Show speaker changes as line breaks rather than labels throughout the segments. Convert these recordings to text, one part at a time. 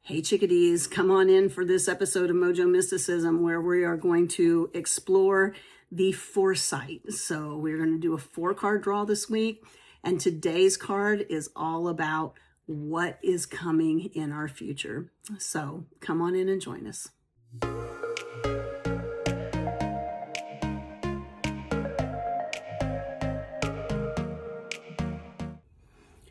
Hey chickadees, come on in for this episode of Mojo Mysticism where we are going to explore the foresight. So we're going to do a 4-card draw this week, and today's card is all about what is coming in our future. So come on in and join us.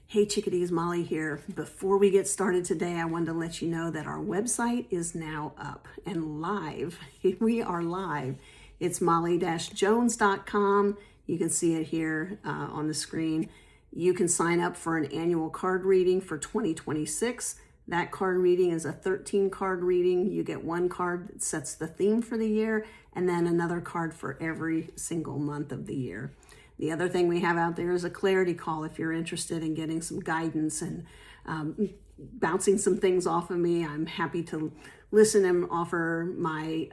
Hey chickadees, Molly here. Before we get started today, I wanted to let you know that our website is now up and live. We are live. It's molly-jones.com. You can see it here on the screen. You can sign up for an annual card reading for 2026. That card reading is a 13-card reading. You get one card that sets the theme for the year, and then another card for every single month of the year. The other thing we have out there is a clarity call if you're interested in getting some guidance and bouncing some things off of me. I'm happy to listen and offer my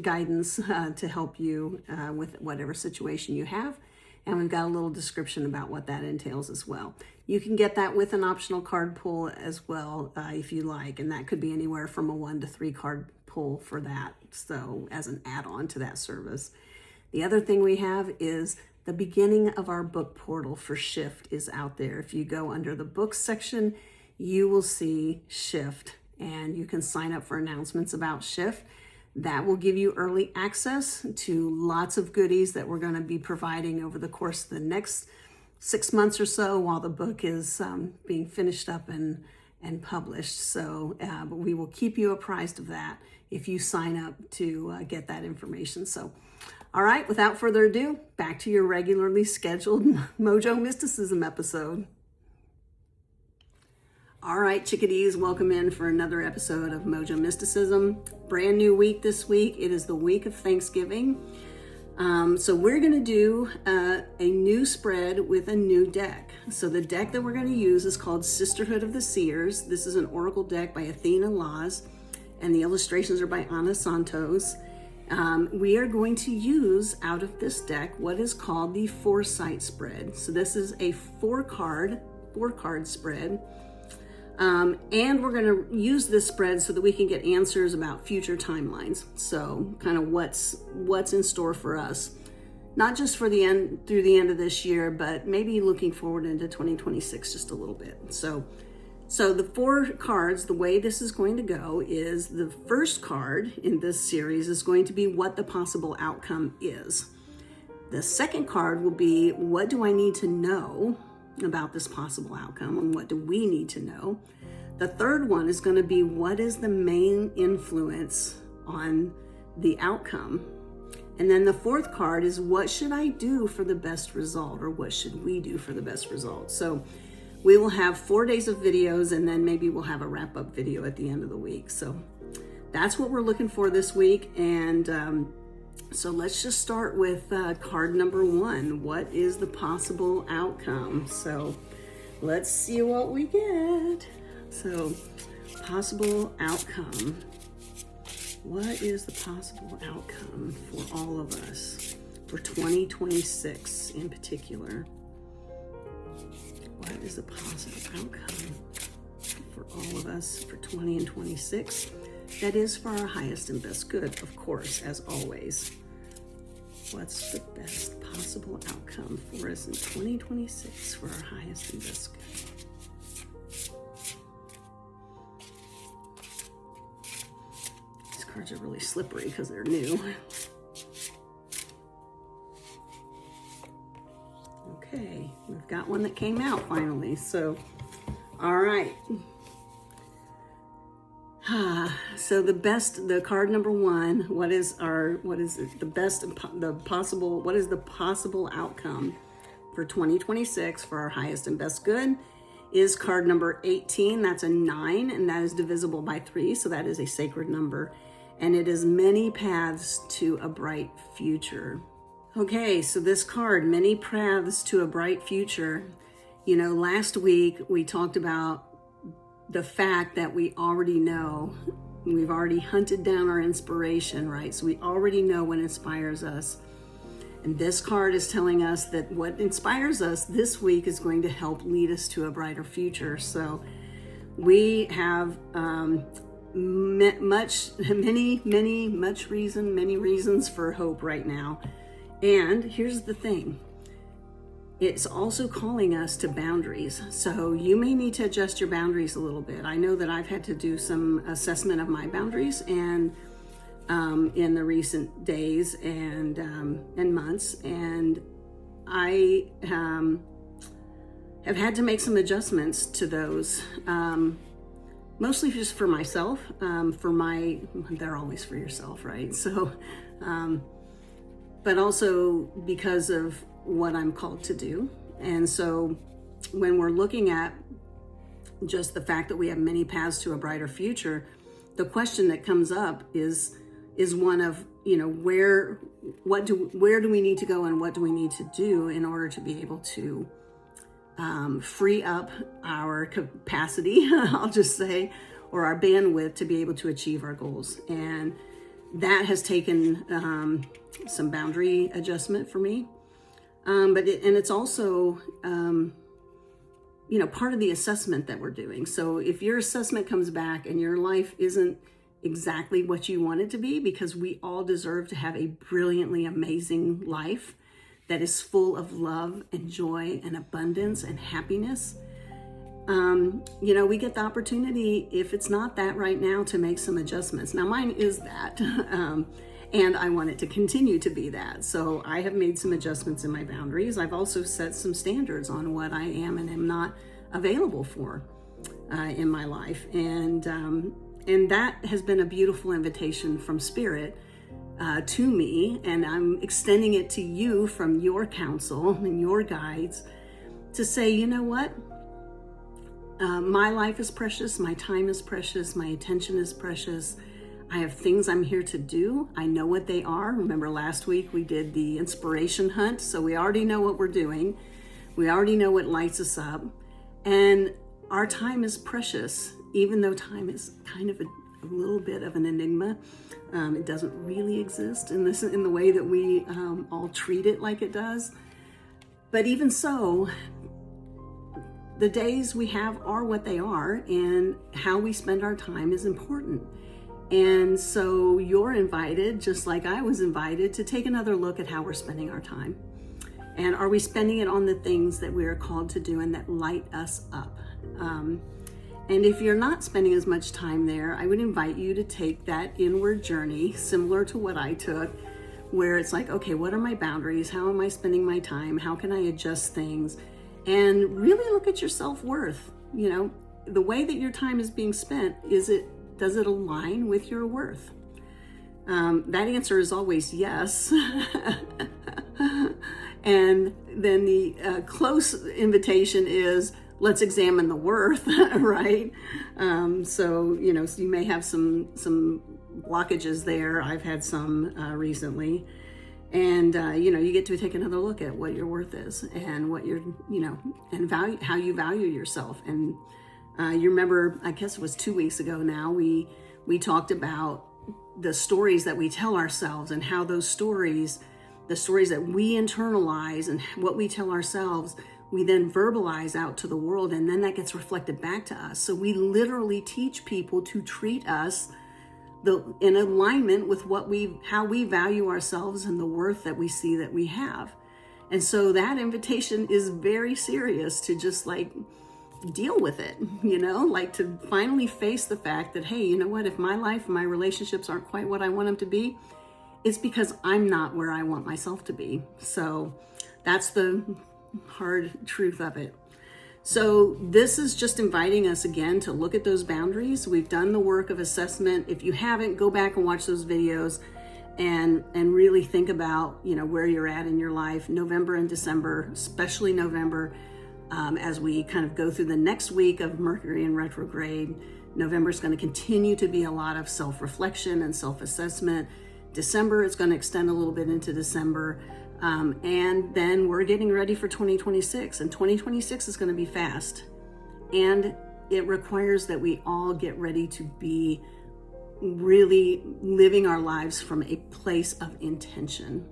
guidance to help you with whatever situation you have. And we've got a little description about what that entails as well. You can get that with an optional card pull as well if you like, and that could be anywhere from a 1 to 3 card pull for that, so as an add-on to that service. The other thing we have is the beginning of our book portal for Shift is out there. If you go under the books section, you will see Shift, and you can sign up for announcements about Shift. That will give you early access to lots of goodies that we're going to be providing over the course of the next 6 months or so while the book is being finished up and published. So but we will keep you apprised of that if you sign up to get that information. So all right, without further ado, back to your regularly scheduled Mojo Mysticism episode. All right, chickadees, welcome in for another episode of Mojo Mysticism. Brand new week this week. It is the week of Thanksgiving. So we're going to do a new spread with a new deck. So the deck that we're going to use is called Sisterhood of the Seers. This is an oracle deck by Athena Laws, and the illustrations are by Ana Santos. We are going to use out of this deck what is called the Foresight spread. So this is a 4-card spread. And we're going to use this spread so that we can get answers about future timelines. So kind of what's in store for us, not just for the end through the end of this year, but maybe looking forward into 2026 just a little bit. So the 4 cards, the way this is going to go is the first card in this series is going to be what the possible outcome is. The second card will be what do I need to know about this possible outcome, and what do we need to know. The third one is going to be what is the main influence on the outcome. And then the 4th card is what should I do for the best result, or what should we do for the best result. So we will have 4 days of videos, and then maybe we'll have a wrap-up video at the end of the week. So that's what we're looking for this week. And so let's just start with card number 1. What is the possible outcome? So let's see what we get. So possible outcome. What is the possible outcome for all of us for 2026 in particular? What is the positive outcome for all of us for 20 and 26? That is for our highest and best good, of course, as always. What's the best possible outcome for us in 2026 for our highest and best good? These cards are really slippery because they're new. Okay, we've got one that came out finally. So, all right. So the card number 1, what is the possible outcome for 2026 for our highest and best good is card number 18. That's a 9, and that is divisible by 3. So that is a sacred number, and it is many paths to a bright future. Okay, so this card, many paths to a bright future. You know, last week we talked about the fact that we already know, we've already hunted down our inspiration, right? So we already know what inspires us. And this card is telling us that what inspires us this week is going to help lead us to a brighter future. So We have many reasons for hope right now. And here's the thing. It's also calling us to boundaries. So you may need to adjust your boundaries a little bit. I know that I've had to do some assessment of my boundaries and in the recent days and months, and I have had to make some adjustments to those, mostly just for myself, they're always for yourself, right? So, but also because of what I'm called to do. And so when we're looking at just the fact that we have many paths to a brighter future, the question that comes up is one of, where do we need to go and what do we need to do in order to be able to free up our capacity, I'll just say, or our bandwidth to be able to achieve our goals. And that has taken some boundary adjustment for me. But it's also, part of the assessment that we're doing. So if your assessment comes back and your life isn't exactly what you want it to be, because we all deserve to have a brilliantly amazing life that is full of love and joy and abundance and happiness. We get the opportunity, if it's not that right now, to make some adjustments. Now mine is that, and I want it to continue to be that. So I have made some adjustments in my boundaries. I've also set some standards on what I am and am not available for in my life. And that has been a beautiful invitation from Spirit to me, and I'm extending it to you from your counsel and your guides to say, you know what? My life is precious, my time is precious, my attention is precious. I have things I'm here to do. I know what they are. Remember last week we did the inspiration hunt, so we already know what we're doing. We already know what lights us up. And our time is precious, even though time is kind of a little bit of an enigma. It doesn't really exist in the way that we all treat it like it does. But even so, the days we have are what they are, and how we spend our time is important. And so you're invited, just like I was invited, to take another look at how we're spending our time. And are we spending it on the things that we are called to do and that light us up? And if you're not spending as much time there, I would invite you to take that inward journey, similar to what I took, where it's like, okay, what are my boundaries? How am I spending my time? How can I adjust things? And really look at your self-worth. The way that your time is being spent, does it align with your worth? That answer is always yes. And then the close invitation is, let's examine the worth, right? So you may have some blockages there. I've had some recently. And, you get to take another look at what your worth is and what your, and how you value yourself. And you remember, I guess it was 2 weeks ago now, we talked about the stories that we tell ourselves and how those stories, the stories that we internalize and what we tell ourselves, we then verbalize out to the world, and then that gets reflected back to us. So we literally teach people to treat us in alignment with how we value ourselves and the worth that we see that we have. And so that invitation is very serious, to just deal with it, to finally face the fact that, hey, you know what, if my life and my relationships aren't quite what I want them to be, it's because I'm not where I want myself to be. So that's the hard truth of it. So this is just inviting us again to look at those boundaries. We've done the work of assessment. If you haven't, go back and watch those videos and really think about, where you're at in your life. November and December, especially November, as we kind of go through the next week of Mercury in retrograde. November is going to continue to be a lot of self-reflection and self-assessment. December is going to extend a little bit into December. And then we're getting ready for 2026, and 2026 is going to be fast. And it requires that we all get ready to be really living our lives from a place of intention.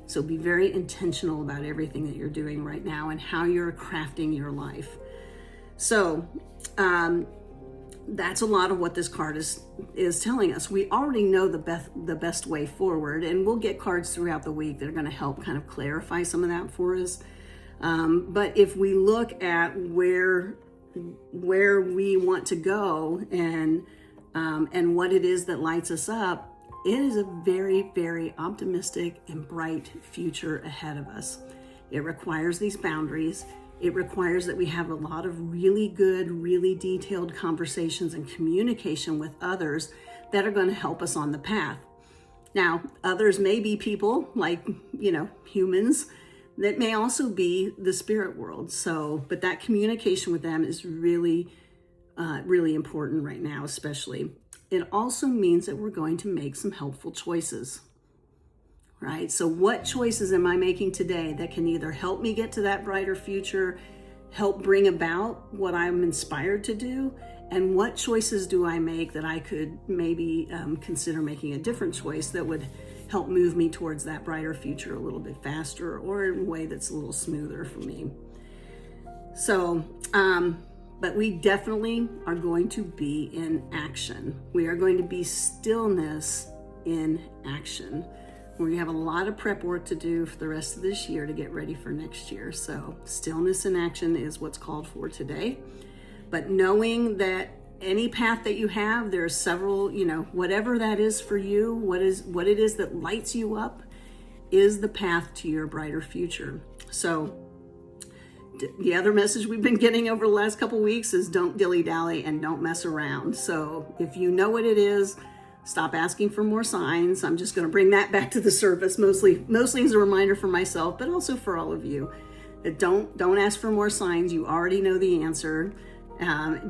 So be very intentional about everything that you're doing right now and how you're crafting your life. So that's a lot of what this card is telling us. We already know the best way forward, and we'll get cards throughout the week that are going to help kind of clarify some of that for us. But if we look at where we want to go and what it is that lights us up, it is a very, very optimistic and bright future ahead of us. It requires these boundaries. It requires that we have a lot of really good, really detailed conversations and communication with others that are going to help us on the path. Now, others may be people like, humans that may also be the spirit world. But that communication with them is really, really important right now, especially. It also means that we're going to make some helpful choices, right? So what choices am I making today that can either help me get to that brighter future, help bring about what I'm inspired to do, and what choices do I make that I could maybe consider making a different choice that would help move me towards that brighter future a little bit faster or in a way that's a little smoother for me. So, but we definitely are going to be in action. We are going to be stillness in action. We have a lot of prep work to do for the rest of this year to get ready for next year. So stillness in action is what's called for today. But knowing that any path that you have, there are several, whatever that is for you, what it is that lights you up is the path to your brighter future. So the other message we've been getting over the last couple weeks is don't dilly-dally and don't mess around. So if you know what it is, stop asking for more signs. I'm just going to bring that back to the surface, mostly as a reminder for myself, but also for all of you. That don't ask for more signs. You already know the answer.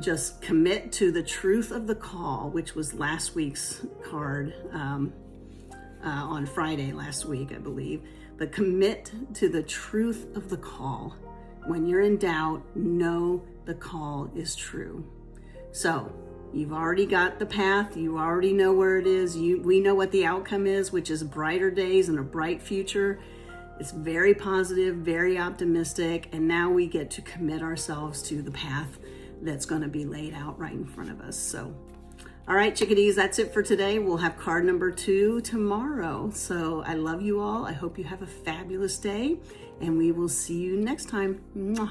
Just commit to the truth of the call, which was last week's card on Friday last week, I believe. But commit to the truth of the call. When you're in doubt, know the call is true. So you've already got the path. You already know where it is. We know what the outcome is, which is brighter days and a bright future. It's very positive, very optimistic. And now we get to commit ourselves to the path that's going to be laid out right in front of us. So, all right, chickadees, that's it for today. We'll have card number 2 tomorrow. So I love you all. I hope you have a fabulous day, and we will see you next time. Mwah.